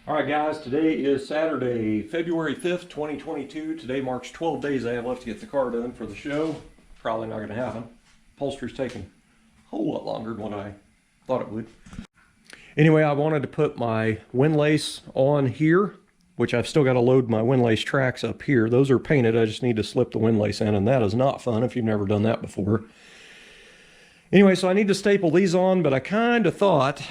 Alright guys, today is Saturday, February 5th, 2022. Today marks 12 days I have left to get the car done for the show. Probably not going to happen. Upholstery's taking a whole lot longer than what I thought it would. Anyway, I wanted to put my windlace on here, which I've still got to load my windlace tracks up here. Those are painted, I just need to slip the windlace in, and that is not fun if you've never done that before. Anyway, so I need to staple these on, but I kind of thought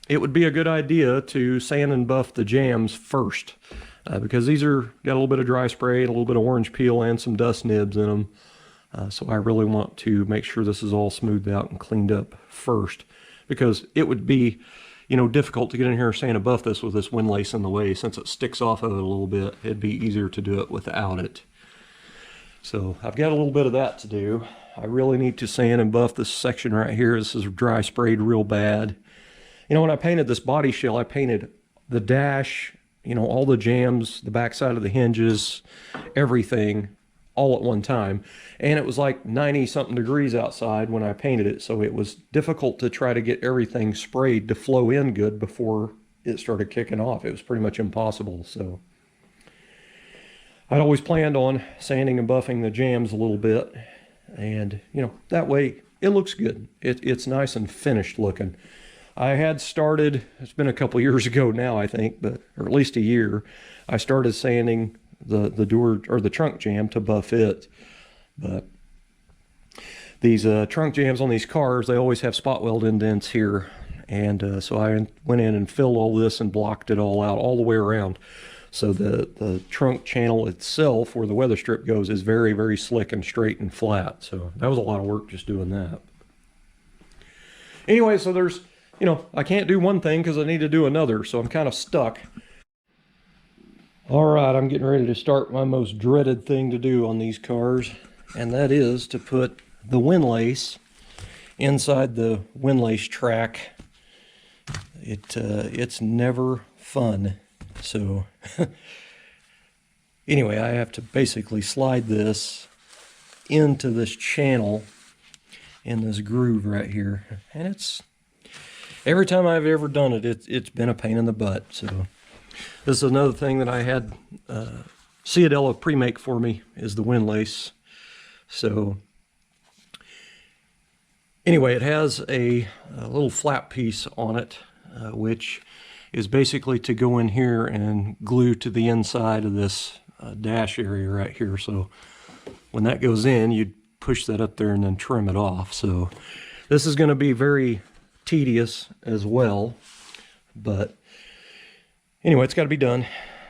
it would be a good idea to sand and buff the jambs first, because these got a little bit of dry spray, a little bit of orange peel, and some dust nibs in them. So I really want to make sure this is all smoothed out and cleaned up first, because it would be, difficult to get in here and sand and buff this with this windlace in the way. Since it sticks off of it a little bit, it'd be easier to do it without it. So I've got a little bit of that to do. I really need to sand and buff this section right here. This is dry sprayed real bad. When I painted this body shell, I painted the dash, all the jambs, the backside of the hinges, everything, all at one time. And it was like 90-something degrees outside when I painted it, so it was difficult to try to get everything sprayed to flow in good before it started kicking off. It was pretty much impossible. So I'd always planned on sanding and buffing the jambs a little bit. And, that way it looks good. It's nice and finished looking. I had started, it's been a couple years ago now, I think, or at least a year, I started sanding the door or the trunk jamb to buff it. But these trunk jambs on these cars, they always have spot weld indents here. And so I went in and filled all this and blocked it all out all the way around. So the trunk channel itself, where the weather strip goes, is very, very slick and straight and flat. So that was a lot of work just doing that. Anyway, so there's, I can't do one thing because I need to do another, so I'm kind of stuck. All right, I'm getting ready to start my most dreaded thing to do on these cars, and that is to put the windlace inside the windlace track. It's never fun. So anyway, I have to basically slide this into this channel in this groove right here, and every time I've ever done it, it's been a pain in the butt. So this is another thing that I had Ciadella pre-make for me, is the windlace. So anyway, it has a little flap piece on it, which is basically to go in here and glue to the inside of this dash area right here. So when that goes in, you'd push that up there and then trim it off. So this is going to be very tedious as well, but anyway, it's got to be done.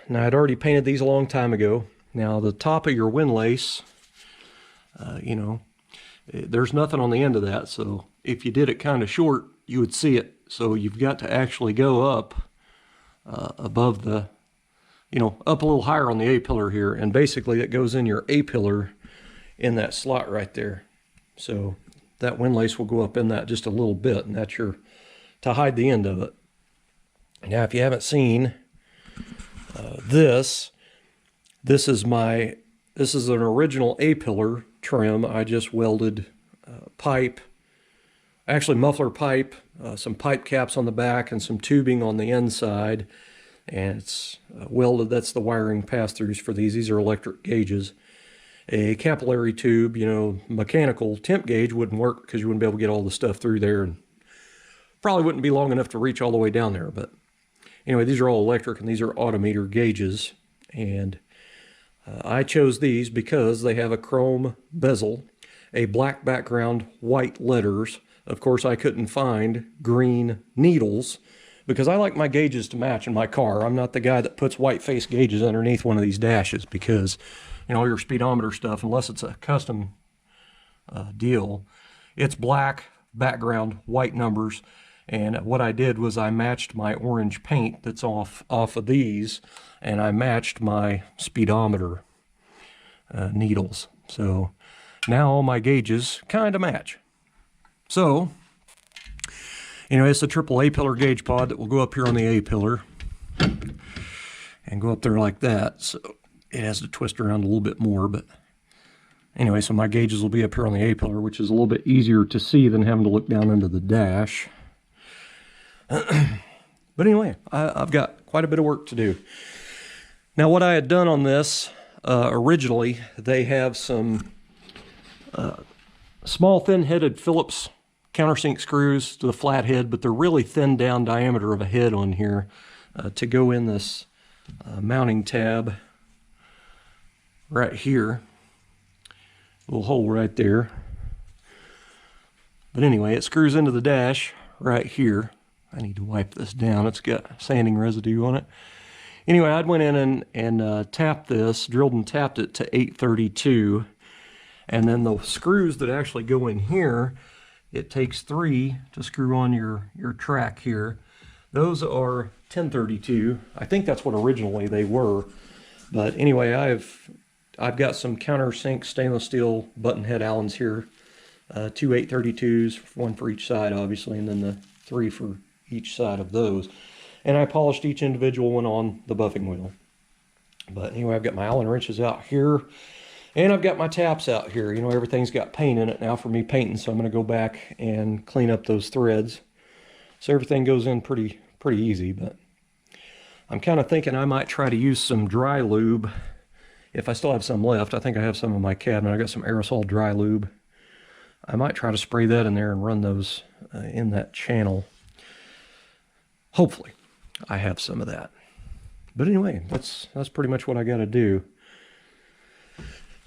Now, I'd already painted these a long time ago. Now, the top of your windlace, there's nothing on the end of that, so if you did it kind of short, you would see it. So you've got to actually go up above the, up a little higher on the A-pillar here, and basically it goes in your A-pillar in that slot right there. So that windlace will go up in that just a little bit, and that's to hide the end of it. Now, if you haven't seen this is an original A-pillar trim. I just welded pipe, actually muffler pipe, some pipe caps on the back, and some tubing on the inside, and it's welded. That's the wiring pass-throughs for these. These are electric gauges. A capillary tube, mechanical temp gauge wouldn't work because you wouldn't be able to get all the stuff through there, and probably wouldn't be long enough to reach all the way down there. But anyway, these are all electric, and these are autometer gauges. And I chose these because they have a chrome bezel, a black background, white letters. Of course, I couldn't find green needles because I like my gauges to match in my car. I'm not the guy that puts white face gauges underneath one of these dashes because your speedometer stuff, unless it's a custom deal, it's black background, white numbers. And what I did was I matched my orange paint that's off of these, and I matched my speedometer needles. So now all my gauges kind of match. So, it's a triple A-pillar gauge pod that will go up here on the A-pillar and go up there like that. So it has to twist around a little bit more, but anyway, so my gauges will be up here on the A-pillar, which is a little bit easier to see than having to look down into the dash. But anyway, I've got quite a bit of work to do. Now, what I had done on this originally, they have some small thin-headed Phillips countersink screws to the flat head, but they're really thin down diameter of a head on here to go in this mounting tab right here. Little hole right there. But anyway, it screws into the dash right here. I need to wipe this down. It's got sanding residue on it. Anyway, I went in and tapped this, drilled and tapped it to 832. And then the screws that actually go in here, it takes 3 to screw on your track here. Those are 1032. I think that's what originally they were. But anyway, I've got some countersink stainless steel button head Allens here. 2 832s, one for each side, obviously, and then the 3 for each side of those. And I polished each individual one on the buffing wheel. But anyway, I've got my Allen wrenches out here, and I've got my taps out here. You know, everything's got paint in it now for me painting, so I'm going to go back and clean up those threads. So everything goes in pretty easy, but I'm kind of thinking I might try to use some dry lube if I still have some left. I think I have some in my cabinet. I got some aerosol dry lube. I might try to spray that in there and run those in that channel. Hopefully I have some of that. But anyway, that's pretty much what I got to do.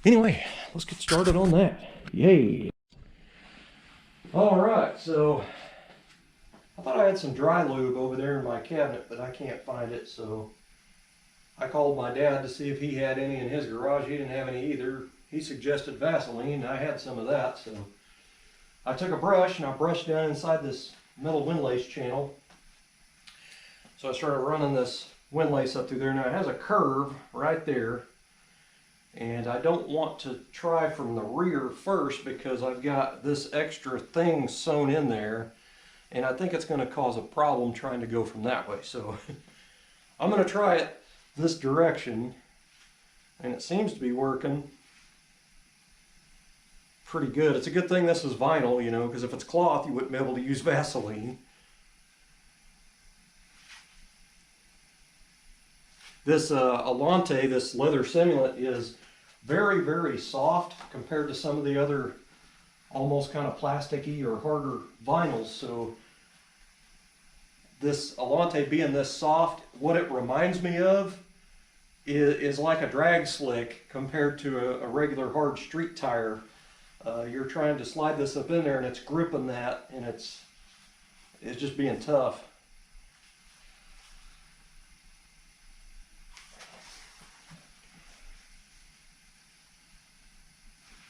Anyway, let's get started on that. Yay! All right, so I thought I had some dry lube over there in my cabinet, but I can't find it, so I called my dad to see if he had any in his garage. He didn't have any either. He suggested Vaseline. I had some of that, so I took a brush and I brushed down inside this metal windlace channel. So I started running this windlace up through there. Now it has a curve right there, and I don't want to try from the rear first because I've got this extra thing sewn in there, and I think it's going to cause a problem trying to go from that way. So I'm going to try it this direction, and it seems to be working pretty good. It's a good thing this is vinyl, you know, because if it's cloth, you wouldn't be able to use Vaseline. This Alante, this leather simulant, is very, very soft compared to some of the other almost kind of plasticky or harder vinyls. So this Alante being this soft, what it reminds me of is like a drag slick compared to a regular hard street tire. You're trying to slide this up in there and it's gripping that, and it's just being tough.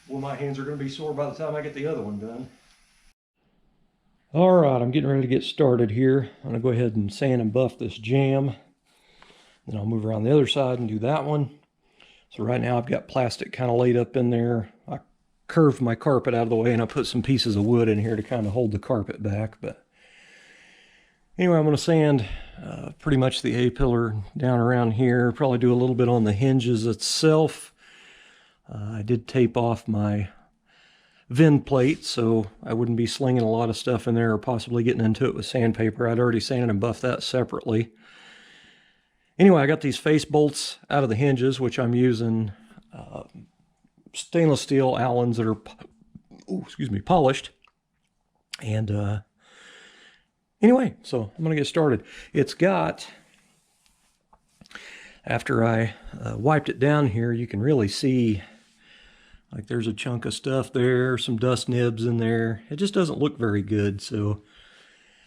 Well, my hands are going to be sore by the time I get the other one done. All right, I'm getting ready to get started here. I'm going to go ahead and sand and buff this jamb. Then I'll move around the other side and do that one. So right now I've got plastic kind of laid up in there. I curved my carpet out of the way and I put some pieces of wood in here to kind of hold the carpet back. But anyway, I'm going to sand pretty much the A-pillar down around here. Probably do a little bit on the hinges itself. I did tape off my vend plate, so I wouldn't be slinging a lot of stuff in there or possibly getting into it with sandpaper. I'd already sanded and buffed that separately. Anyway, I got these face bolts out of the hinges, which I'm using stainless steel Allens that are, polished. And anyway, so I'm going to get started. It's got, after I wiped it down here, you can really see like there's a chunk of stuff there, some dust nibs in there. It just doesn't look very good, so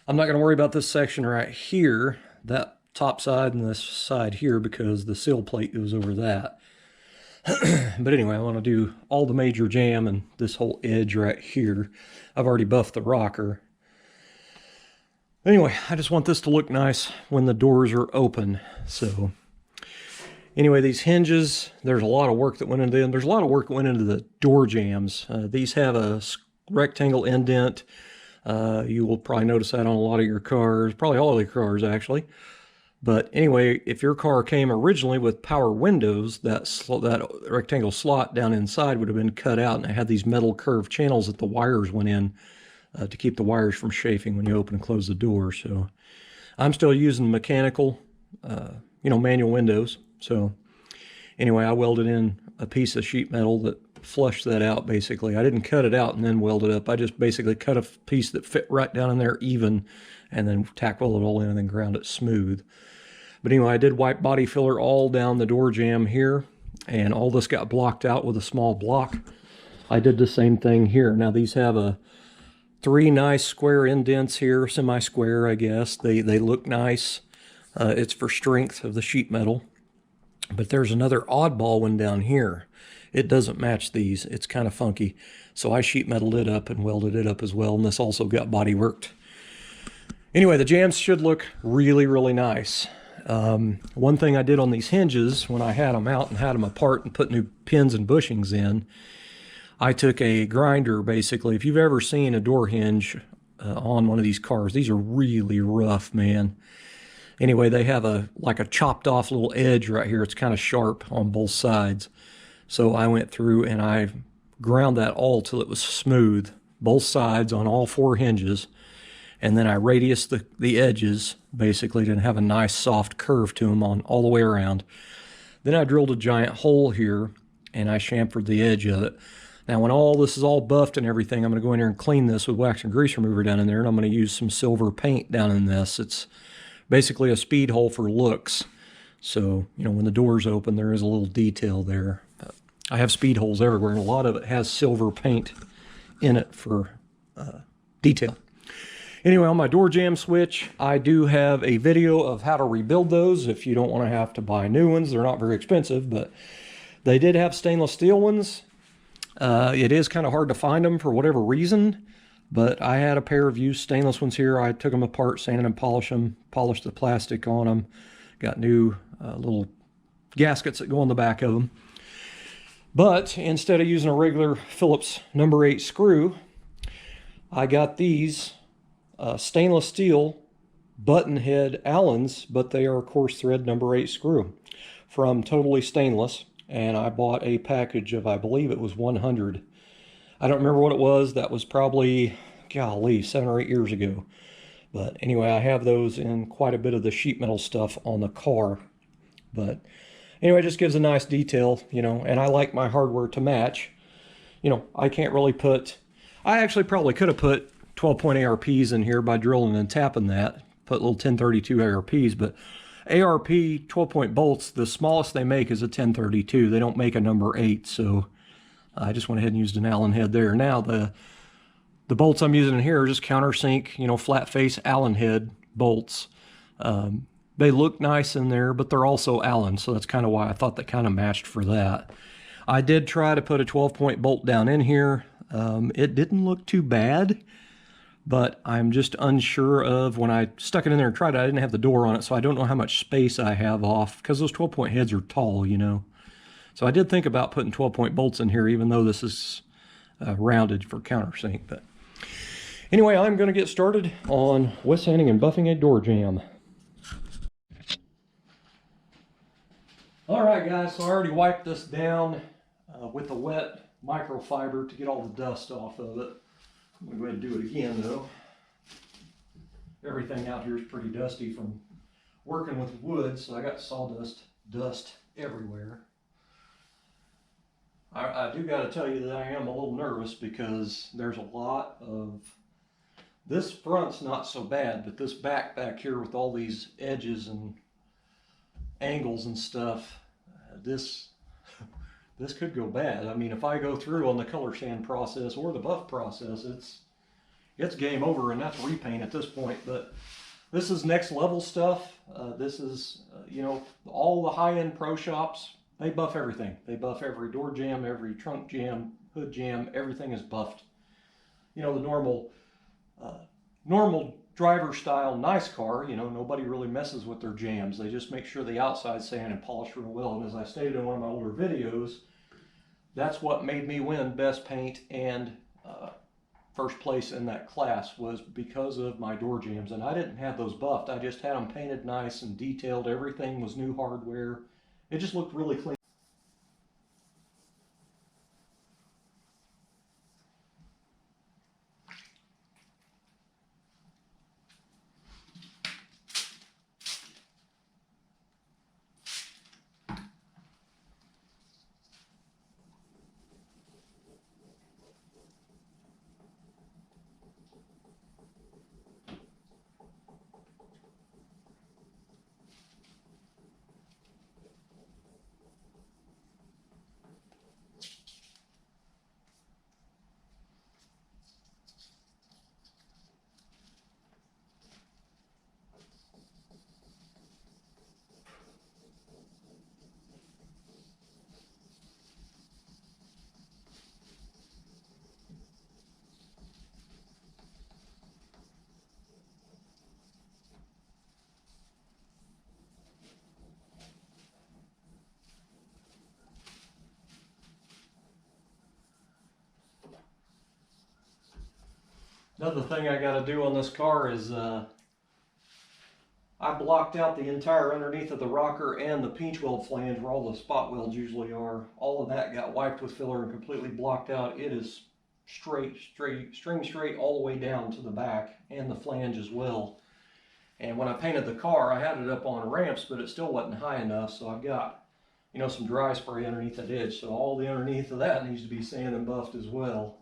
I'm not going to worry about this section right here, that top side and this side here, because the sill plate goes over that. But anyway, I want to do all the major jam and this whole edge right here. I've already buffed the rocker. Anyway, I just want this to look nice when the doors are open, so anyway, these hinges, there's a lot of work that went into them. There's a lot of work that went into the door jambs. These have a rectangle indent. You will probably notice that on a lot of your cars, probably all of your cars actually. But anyway, if your car came originally with power windows, that rectangle slot down inside would have been cut out, and it had these metal curved channels that the wires went in to keep the wires from chafing when you open and close the door. So I'm still using mechanical, manual windows. So anyway, I welded in a piece of sheet metal that flushed that out, basically. I didn't cut it out and then weld it up. I just basically cut a piece that fit right down in there even, and then tack weld it all in and then ground it smooth. But anyway, I did wipe body filler all down the door jamb here, and all this got blocked out with a small block. I did the same thing here. Now these have 3 nice square indents here, semi-square, I guess. They look nice. It's for strength of the sheet metal. But there's another oddball one down here. It doesn't match these. It's kind of funky. So I sheet metaled it up and welded it up as well, and this also got body worked. Anyway, the jambs should look really, really nice. One thing I did on these hinges when I had them out and had them apart and put new pins and bushings in, I took a grinder, basically. If you've ever seen a door hinge on one of these cars, these are really rough, man. Anyway, they have like a chopped off little edge right here. It's kind of sharp on both sides. So I went through and I ground that all till it was smooth, both sides on all 4 hinges. And then I radiused the edges, basically, to have a nice soft curve to them on all the way around. Then I drilled a giant hole here and I chamfered the edge of it. Now when all this is all buffed and everything, I'm going to go in here and clean this with wax and grease remover down in there, and I'm going to use some silver paint down in this. It's basically a speed hole for looks. So, when the doors open, there is a little detail there. I have speed holes everywhere, and a lot of it has silver paint in it for detail. Anyway, on my door jamb switch, I do have a video of how to rebuild those if you don't want to have to buy new ones. They're not very expensive, but they did have stainless steel ones. It is kind of hard to find them for whatever reason, but I had a pair of used stainless ones here. I took them apart, sanded and polished them, polished the plastic on them, got new little gaskets that go on the back of them. But instead of using a regular Phillips number 8 screw, I got these stainless steel button head Allens, but they are coarse thread number 8 screw from Totally Stainless. And I bought a package of, I believe it was 100. I don't remember what it was. That was probably, golly, 7 or 8 years ago. But anyway, I have those in quite a bit of the sheet metal stuff on the car. But anyway, it just gives a nice detail, and I like my hardware to match. I can't really I actually probably could have put 12-point ARPs in here by drilling and tapping that, put little 1032 ARPs, but ARP 12-point bolts, the smallest they make is a 1032. They don't make a number 8, so I just went ahead and used an Allen head there. Now the bolts I'm using in here are just countersink, flat face Allen head bolts. They look nice in there, but they're also Allen, so that's kind of why I thought that kind of matched for that. I did try to put a 12-point bolt down in here. It didn't look too bad, but I'm just unsure of, when I stuck it in there and tried it, I didn't have the door on it, so I don't know how much space I have off, because those 12-point heads are tall, So I did think about putting 12-point bolts in here, even though this is rounded for countersink. But anyway, I'm going to get started on wet sanding and buffing a door jamb. Alright guys, so I already wiped this down with the wet microfiber to get all the dust off of it. I'm going to go ahead and do it again though. Everything out here is pretty dusty from working with wood, so I got sawdust, dust everywhere. I do got to tell you that I am a little nervous because there's a lot of, this front's not so bad, but this back here with all these edges and angles and stuff, this could go bad. I mean, if I go through on the color sand process or the buff process, it's game over, and that's repaint at this point. But this is next level stuff. This is all the high-end pro shops, they buff everything. They buff every door jamb, every trunk jamb, hood jamb, everything is buffed. The normal driver style nice car, nobody really messes with their jambs. They just make sure the outside's sand and polished real well. And as I stated in one of my older videos, that's what made me win best paint and first place in that class, was because of my door jambs. And I didn't have those buffed. I just had them painted nice and detailed. Everything was new hardware. It just looked really clean. Another thing I got to do on this car is I blocked out the entire underneath of the rocker and the pinch weld flange where all the spot welds usually are. All of that got wiped with filler and completely blocked out. It is string straight all the way down to the back and the flange as well. And when I painted the car, I had it up on ramps, but it still wasn't high enough. So I've got, you know, some dry spray underneath that edge. So all the underneath of that needs to be sanded and buffed as well.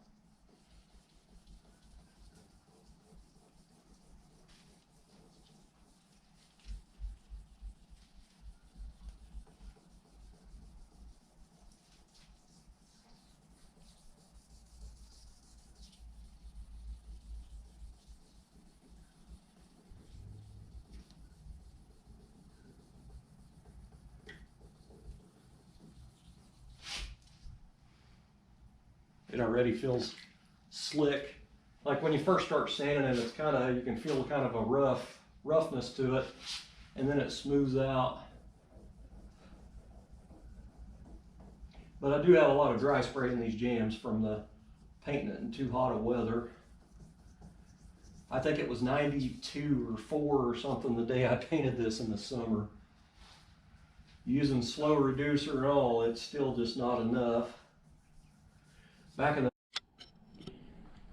It already feels slick. Like when you first start sanding it, it's kind of, you can feel kind of a roughness to it, and then it smooths out. But I do have a lot of dry spray in these jambs from the painting it in too hot of weather. I think it was 92 or 4 or something the day I painted this in the summer. Using slow reducer and all, it's still just not enough. Back in the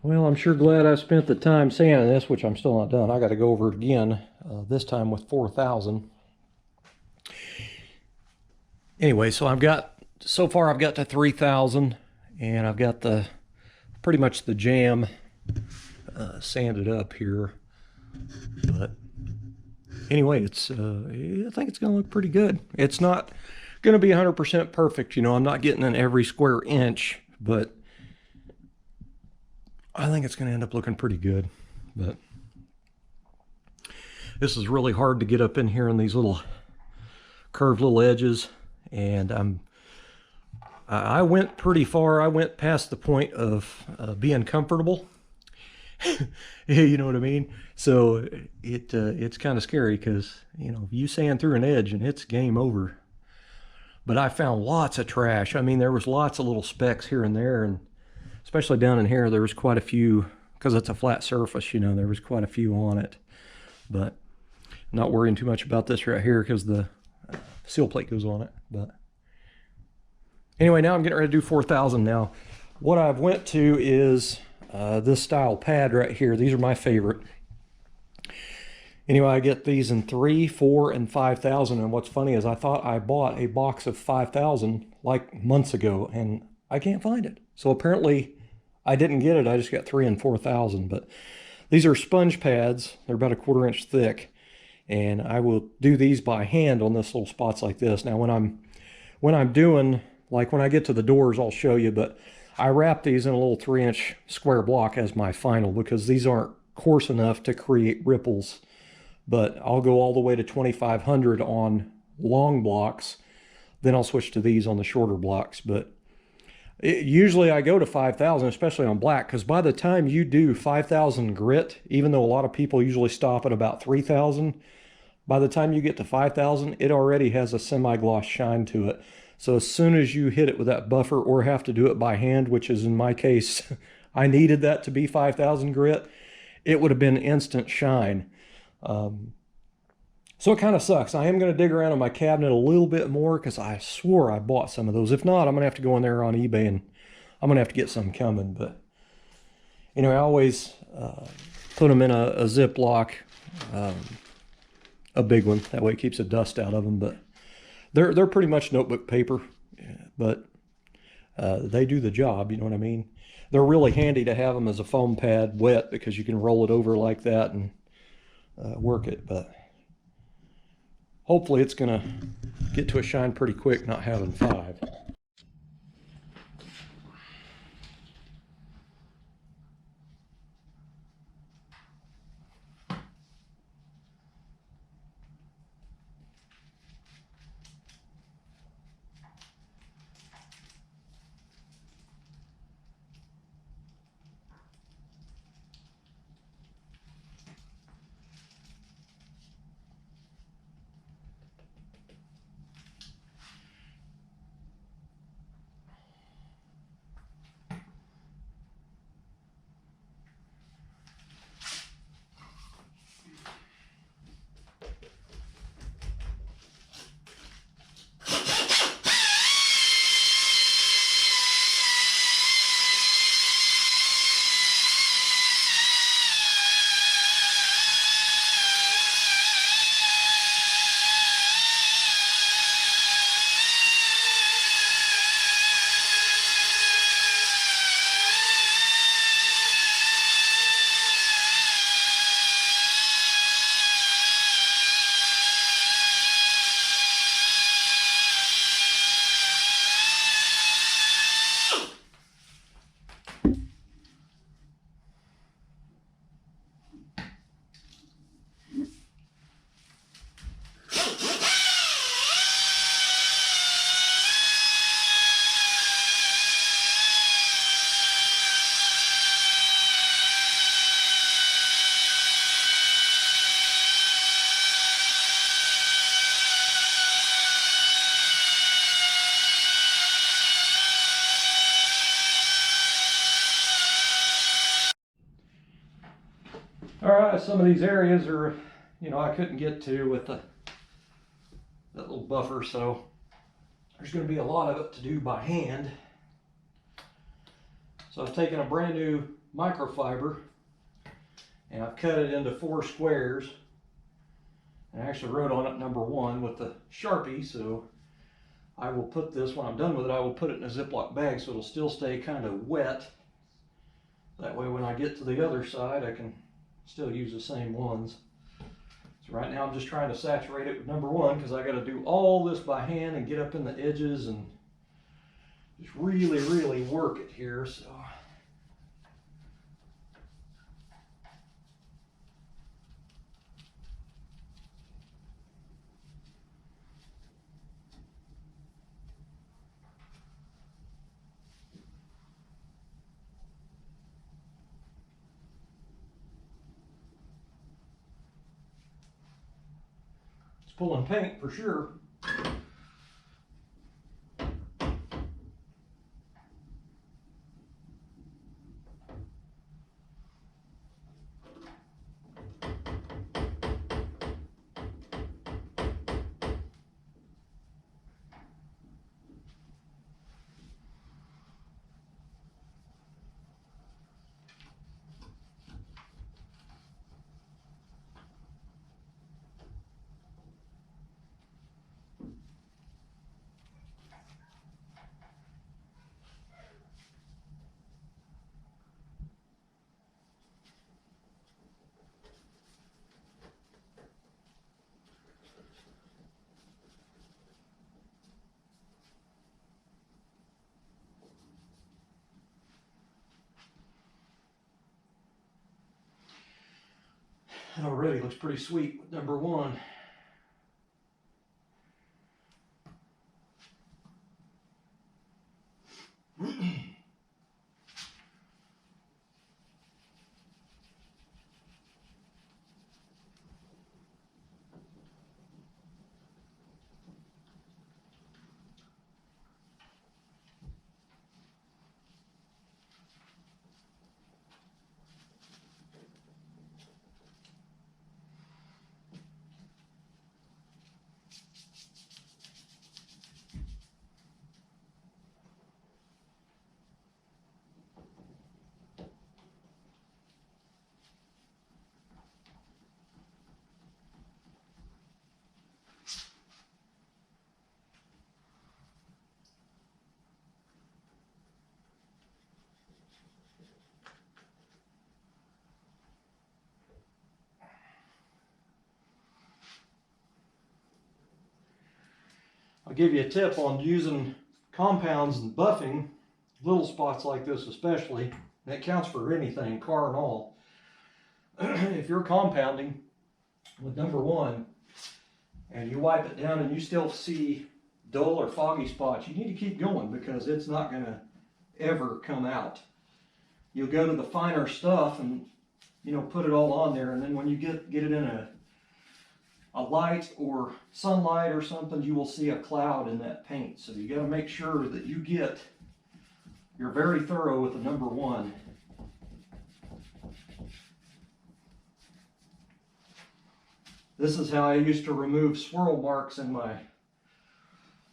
Well, I'm sure glad I spent the time sanding this, which I'm still not done. I got to go over it again, this time with 4,000. Anyway, so so far I've got to 3,000, and I've got pretty much the jam sanded up here. But anyway, I think it's going to look pretty good. It's not going to be 100% perfect. You know, I'm not getting in every square inch, but I think it's going to end up looking pretty good. But this is really hard to get up in here in these little curved little edges, and I went pretty far. I went past the point of being comfortable. You know what I mean? So it's kind of scary because, you know, you sand through an edge and it's game over. But I found lots of trash. I mean, there was lots of little specks here and there, and especially down in here, there was quite a few, because it's a flat surface, you know, there was quite a few on it. But I'm not worrying too much about this right here because the seal plate goes on it. But anyway, now I'm getting ready to do 4,000 now. What I've went to is this style pad right here. These are my favorite. Anyway, I get these in 3, 4, and 5,000. And what's funny is I thought I bought a box of 5,000 like months ago, and I can't find it. So apparently I didn't get it. I just got 3 and 4,000. But these are sponge pads. They're about a 1/4 inch thick, and I will do these by hand on this little spots like this. Now when I'm doing, like when I get to the doors, I'll show you, but I wrap these in a little 3-inch square block as my final, because these aren't coarse enough to create ripples. But I'll go all the way to 2,500 on long blocks, then I'll switch to these on the shorter blocks. But usually I go to 5,000, especially on black, because by the time you do 5,000 grit, even though a lot of people usually stop at about 3,000, by the time you get to 5,000, it already has a semi-gloss shine to it. So as soon as you hit it with that buffer, or have to do it by hand, which is in my case, I needed that to be 5,000 grit, it would have been instant shine. So it kind of sucks. I am going to dig around in my cabinet a little bit more, because I swore I bought some of those. If not, I'm going to have to go in there on eBay and I'm going to have to get some coming. But anyway, I always put them in a Ziploc, a big one. That way it keeps the dust out of them. But they're pretty much notebook paper, but they do the job, you know what I mean? They're really handy to have them as a foam pad wet, because you can roll it over like that and work it. But hopefully it's gonna get to a shine pretty quick, not having 5. dry. Some of these areas are, you know, I couldn't get to with that little buffer, so there's going to be a lot of it to do by hand. So I've taken a brand new microfiber and I've cut it into 4 squares. And I actually wrote on it number 1 with the Sharpie, so I will put this, when I'm done with it, I will put it in a Ziploc bag so it'll still stay kind of wet. That way when I get to the other side, I can still use the same ones. So right now I'm just trying to saturate it with number 1 because I got to do all this by hand and get up in the edges and just really, really work it here. So it's pulling paint for sure. It already looks pretty sweet with number 1. I'll give you a tip on using compounds and buffing, little spots like this especially, and it counts for anything, car and all. If you're compounding with number 1 and you wipe it down and you still see dull or foggy spots, you need to keep going because it's not going to ever come out. You'll go to the finer stuff and, you know, put it all on there, and then when you get it in a light or sunlight or something, you will see a cloud in that paint. So you got to make sure that you're very thorough with the number 1. This is how I used to remove swirl marks in my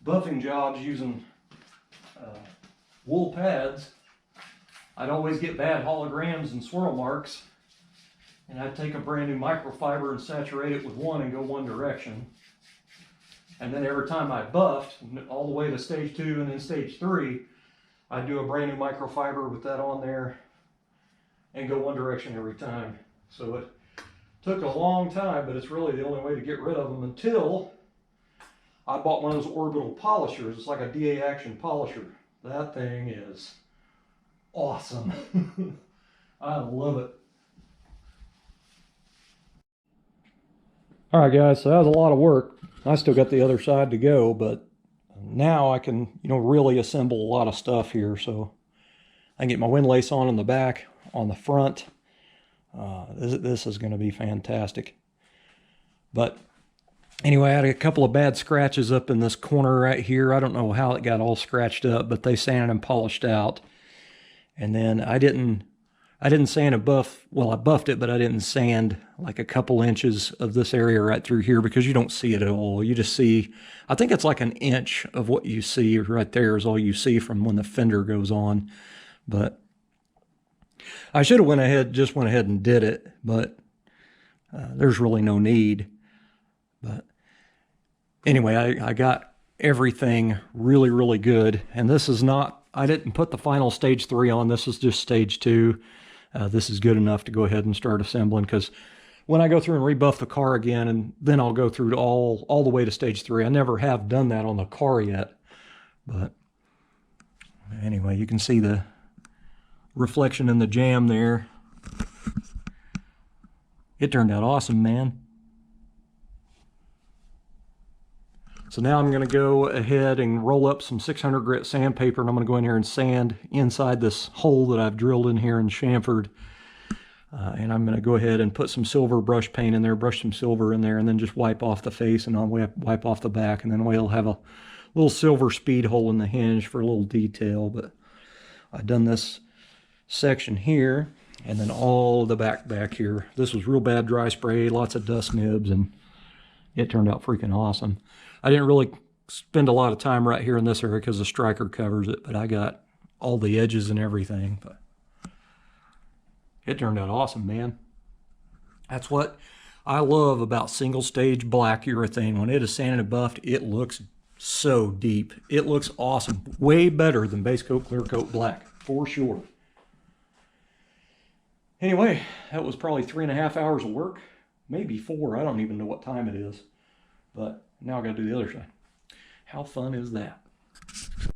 buffing jobs using wool pads. I'd always get bad holograms and swirl marks, and I'd take a brand new microfiber and saturate it with 1 and go one direction. And then every time I buffed, all the way to stage 2 and then stage 3, I'd do a brand new microfiber with that on there and go one direction every time. So it took a long time, but it's really the only way to get rid of them until I bought one of those orbital polishers. It's like a DA action polisher. That thing is awesome. I love it. All right, guys, so that was a lot of work. I still got the other side to go, but now I can, you know, really assemble a lot of stuff here. So I can get my windlace on in the back, on the front. This is going to be fantastic. But anyway, I had a couple of bad scratches up in this corner right here. I don't know how it got all scratched up, but they sanded and polished out. And then I didn't I didn't sand and buff, well, I buffed it, but I didn't sand like a couple inches of this area right through here because you don't see it at all. You just see, I think it's like an inch of what you see right there is all you see from when the fender goes on. But I should have just went ahead and did it, but there's really no need. But anyway, I got everything really, really good. And this is not, I didn't put the final stage 3 on. This is just stage 2. This is good enough to go ahead and start assembling, because when I go through and rebuff the car again, and then I'll go through to all the way to stage 3. I never have done that on the car yet. But anyway, you can see the reflection in the jam there. It turned out awesome, man. So now I'm going to go ahead and roll up some 600 grit sandpaper, and I'm going to go in here and sand inside this hole that I've drilled in here and chamfered. And I'm going to go ahead and put some silver brush paint in there, brush some silver in there, and then just wipe off the face, and I'll wipe off the back, and then we'll have a little silver speed hole in the hinge for a little detail. But I've done this section here, and then all the back here. This was real bad dry spray, lots of dust nibs, and it turned out freaking awesome. I didn't really spend a lot of time right here in this area because the striker covers it, but I got all the edges and everything. But it turned out awesome, man. That's what I love about single stage black urethane. When it is sanded and buffed, it looks so deep. It looks awesome. Way better than base coat, clear coat black, for sure. Anyway, that was probably 3.5 hours of work. Maybe 4. I don't even know what time it is. But now I got to do the other side. How fun is that?